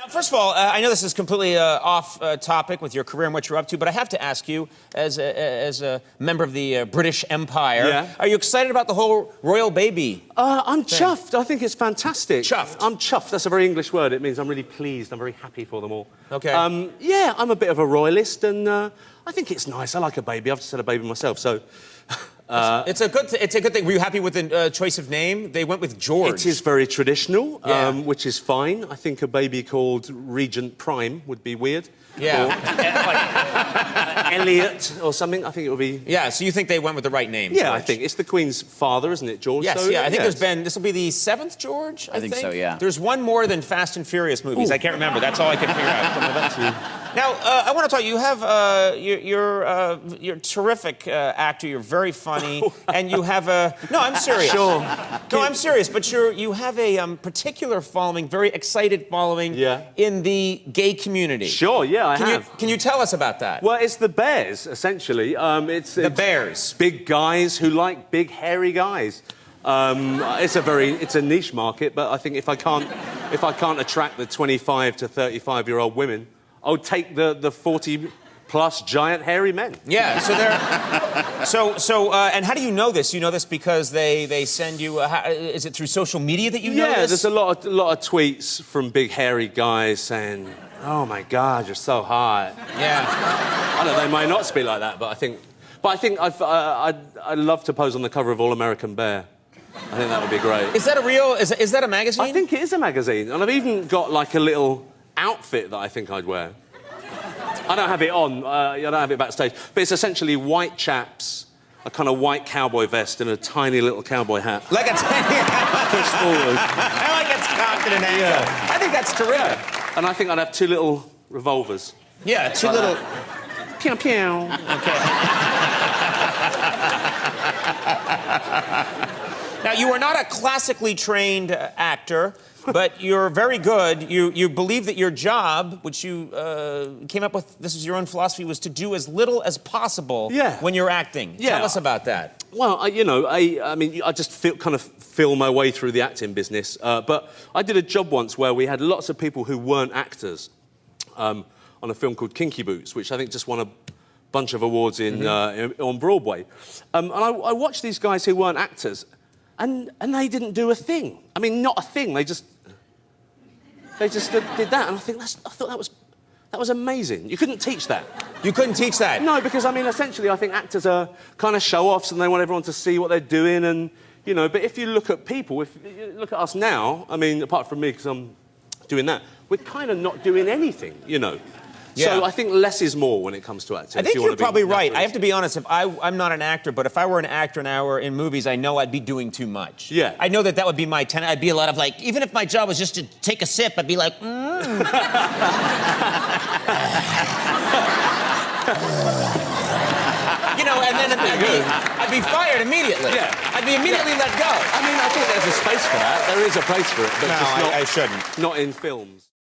First of all, I know this is completely off topic with your career and what you're up to, but I have to ask you, as a member of the British Empire, are you excited about the whole royal baby? I'm chuffed. I think it's fantastic. Chuffed? I'm chuffed. That's a very English word. It means I'm really pleased. I'm very happy for them all. Okay. Yeah, I'm a bit of a royalist, and I think it's nice. I like a baby. I've just had a baby myself, so... it's a good thing. Were you happy with the choice of name? They went with George. It is very traditional, which is fine. I think a baby called Regent Prime would be weird. Yeah. Or, Elliot or something. I think it would be... Yeah, so you think they went with the right name, Yeah, George? I think. It's the Queen's father, isn't it, George? Yes, so, yeah. I think there's been... This will be the 7th George, I think so, yeah. There's one more than Fast and Furious movies. Ooh. I can't remember. That's all I can figure out. Now, I want to talk. You have you're a terrific actor. You're very funny, and you have a. No, I'm serious. Sure. No, I'm serious. But you have a particular following, very excited following, in the gay community. Sure. Yeah, I have. Can you tell us about that? Well, it's the Bears, essentially. It's the Bears. Big guys who like big, hairy guys. It's a niche market, but I think if I can't attract the 25 to 35-year-old women, I'll take the 40-plus giant hairy men. Yeah, so they're... and how do you know this? You know this because they send you... is it through social media that you know this? Yeah, there's a lot of tweets from big hairy guys saying, "Oh my God, you're so hot." Yeah. I don't know, they might not speak like that, but I think I'd love to pose on the cover of All American Bear. I think that would be great. Is that a real... Is that a magazine? I think it is a magazine, and I've even got like a little outfit that I think I'd wear. I don't have it on, I don't have it backstage, but it's essentially white chaps, a kind of white cowboy vest and a tiny little cowboy hat. Like a tiny hat. Pushed forward. I like it's cocked at an angle. Yeah. I think that's terrific. Yeah. And I think I'd have 2 little revolvers. Yeah, 2 little... Pew, pew. Okay. Now, you are not a classically trained actor, but you're very good. You believe that your job, which you came up with, this is your own philosophy, was to do as little as possible when you're acting. Yeah. Tell us about that. Well, I mean, I just kind of feel my way through the acting business. But I did a job once where we had lots of people who weren't actors on a film called Kinky Boots, which I think just won a bunch of awards on Broadway. And I watched these guys who weren't actors, and they didn't do a thing. I mean, not a thing. They just did that, and I thought that was amazing. You couldn't teach that. You couldn't teach that? No, because I mean, essentially, I think actors are kind of show-offs, and they want everyone to see what they're doing, and But if you look at people, if you look at us now, I mean, apart from me, because I'm doing that, we're kind of not doing anything, Yeah. So I think less is more when it comes to acting. I think you're probably right. I have to be honest, I'm not an actor, but if I were an actor and I were in movies, I know I'd be doing too much. Yeah. I know that would be my tendency. I'd be a lot of like, even if my job was just to take a sip, I'd be like, and then I'd be fired immediately. Yeah. I'd be immediately let go. I mean, I think there's a space for that. There is a place for it, but no, just not, I shouldn't. Not in films.